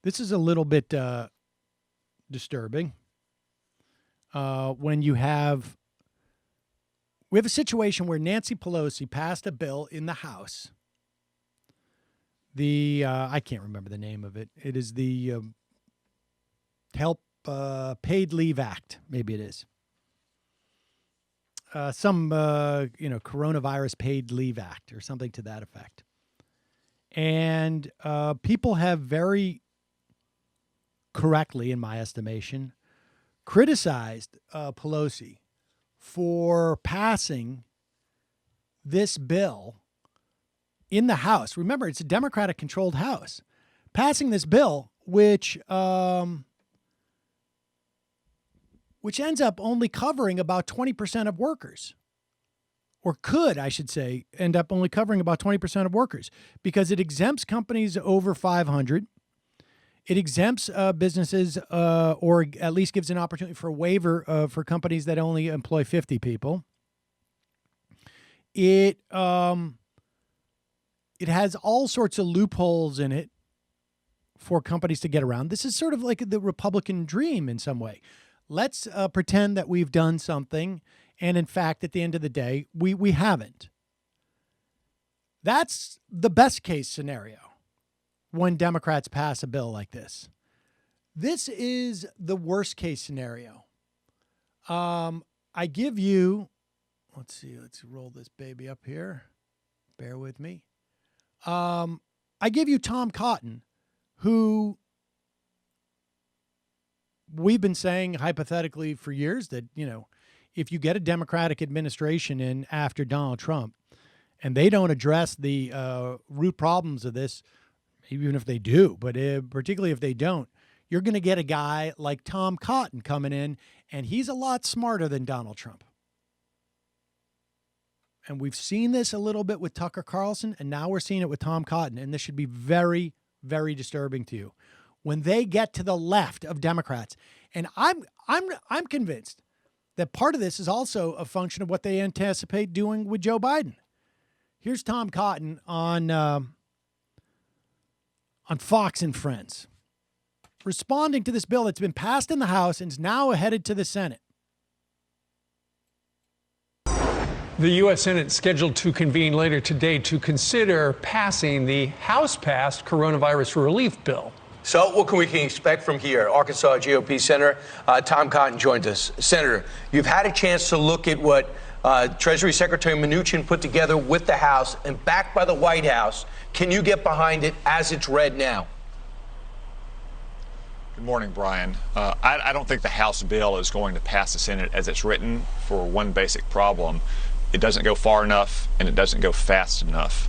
This is a little bit disturbing. When we have a situation where Nancy Pelosi passed a bill in the House. I can't remember the name of it. It is the Help Paid Leave Act. Maybe it is. Some Coronavirus Paid Leave Act or something to that effect. And people have very correctly, in my estimation, criticized Pelosi for passing this bill in the House. Remember, it's a Democratic-controlled House. Passing this bill, which ends up only covering about 20% of workers. Or could, I should say, end up only covering about 20% of workers because it exempts companies over 500. It exempts businesses or at least gives an opportunity for a waiver for companies that only employ 50 people. It has all sorts of loopholes in it for companies to get around. This is sort of like the Republican dream in some way. Let's pretend that we've done something, and in fact, at the end of the day, we haven't. That's the best case scenario when Democrats pass a bill like this. This is the worst case scenario. I give you, let's roll this baby up here. Bear with me. I give you Tom Cotton, who we've been saying hypothetically for years that, if you get a Democratic administration in after Donald Trump and they don't address the root problems of this, even if they do, but particularly if they don't, you're going to get a guy like Tom Cotton coming in, and he's a lot smarter than Donald Trump. And we've seen this a little bit with Tucker Carlson, and now we're seeing it with Tom Cotton, and this should be very, very disturbing to you. When they get to the left of Democrats, and I'm convinced that part of this is also a function of what they anticipate doing with Joe Biden. Here's Tom Cotton on Fox and Friends, responding to this bill that's been passed in the House and is now headed to the Senate. The U.S. Senate scheduled to convene later today to consider passing the House-passed coronavirus relief bill. So what can we expect from here? Arkansas GOP Senator Tom Cotton joins us. Senator, you've had a chance to look at what Treasury Secretary Mnuchin put together with the House and backed by the White House. Can you get behind it as it's read now? Good morning, Brian. I don't think the House bill is going to pass the Senate as it's written for one basic problem. It doesn't go far enough, and it doesn't go fast enough.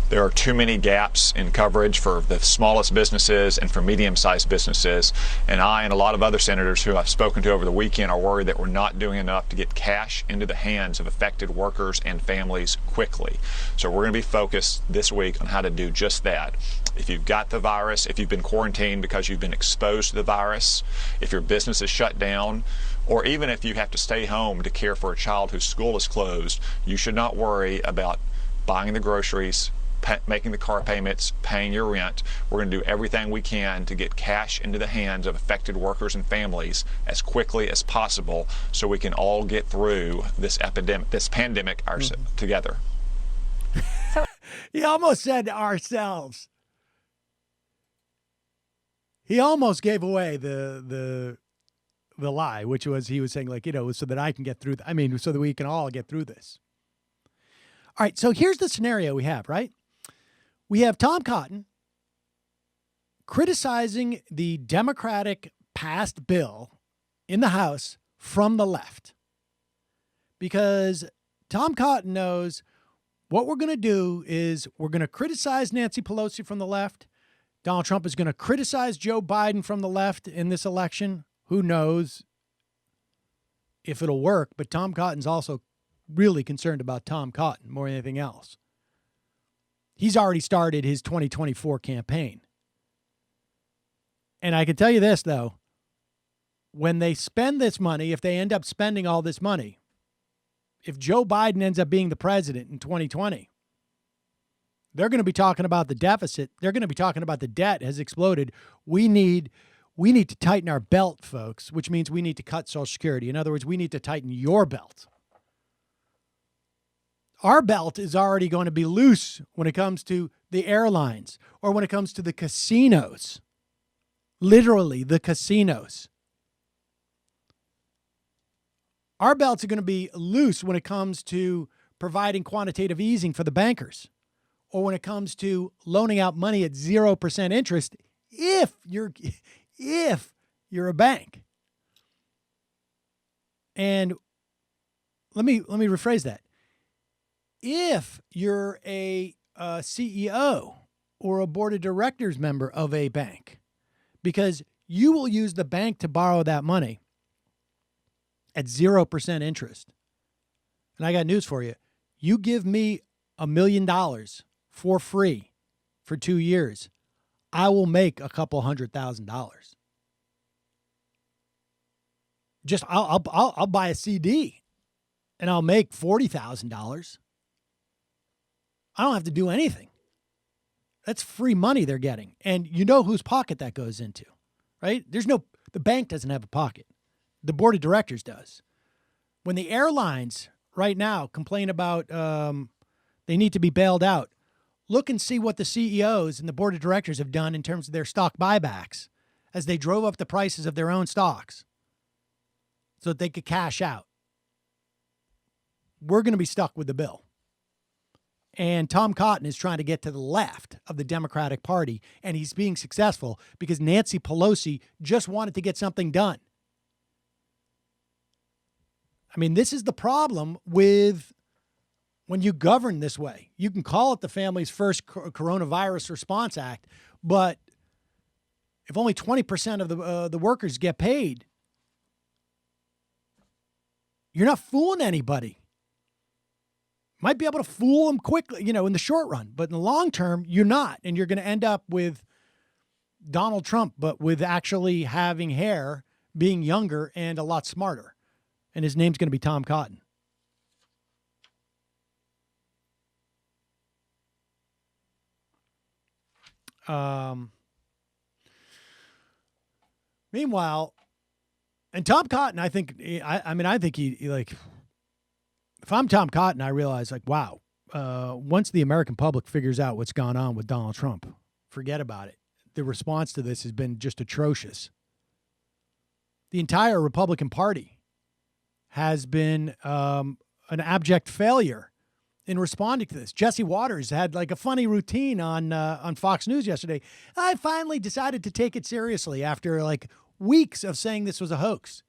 There are too many gaps in coverage for the smallest businesses and for medium-sized businesses. And I and a lot of other senators who I've spoken to over the weekend are worried that we're not doing enough to get cash into the hands of affected workers and families quickly. So we're going to be focused this week on how to do just that. If you've got the virus, if you've been quarantined because you've been exposed to the virus, if your business is shut down, or even if you have to stay home to care for a child whose school is closed, you should not worry about buying the groceries, making the car payments, paying your rent. We're going to do everything we can to get cash into the hands of affected workers and families as quickly as possible so we can all get through this pandemic together. He almost said ourselves. He almost gave away the lie, which was he was saying, like, so that I can get through. So that we can all get through this. All right. So here's the scenario we have, right? We have Tom Cotton criticizing the Democratic passed bill in the House from the left, because Tom Cotton knows what we're going to do is we're going to criticize Nancy Pelosi from the left. Donald Trump is going to criticize Joe Biden from the left in this election. Who knows if it'll work, but Tom Cotton's also really concerned about Tom Cotton more than anything else. He's already started his 2024 campaign. And I can tell you this, though, when they spend this money, if they end up spending all this money, if Joe Biden ends up being the president in 2020, They're going to be talking about the deficit. They're going to be talking about the debt has exploded. We need to tighten our belt, folks, which means we need to cut Social Security. In other words, we need to tighten your belt. Our belt is already going to be loose when it comes to the airlines or when it comes to the casinos. Literally, the casinos. Our belts are going to be loose when it comes to providing quantitative easing for the bankers, or when it comes to loaning out money at 0% interest if you're a bank. And let me rephrase that. If you're a CEO or a board of directors member of a bank, because you will use the bank to borrow that money at 0% interest. And I got news for you. You give me $1 million for free for 2 years, I will make a couple $100,000. Just I'll buy a CD and I'll make $40,000. I don't have to do anything. That's free money they're getting. And you know whose pocket that goes into, right? The bank doesn't have a pocket. The board of directors does. When the airlines right now complain about they need to be bailed out, look and see what the CEOs and the board of directors have done in terms of their stock buybacks as they drove up the prices of their own stocks so that they could cash out. We're going to be stuck with the bill. And Tom Cotton is trying to get to the left of the Democratic Party, and he's being successful because Nancy Pelosi just wanted to get something done. I mean, this is the problem with when you govern this way. You can call it the Family's First Coronavirus Response Act, but if only 20% of the workers get paid, you're not fooling anybody. Might be able to fool them quickly, in the short run, but in the long term, you're not. And you're going to end up with Donald Trump, but with actually having hair, being younger, and a lot smarter. And his name's going to be Tom Cotton. Meanwhile, and Tom Cotton, I think he like, if I'm Tom Cotton, I realize like, wow, once the American public figures out what's gone on with Donald Trump, forget about it. The response to this has been just atrocious. The entire Republican Party has been an abject failure in responding to this. Jesse Waters had like a funny routine on Fox News yesterday. I finally decided to take it seriously after like weeks of saying this was a hoax.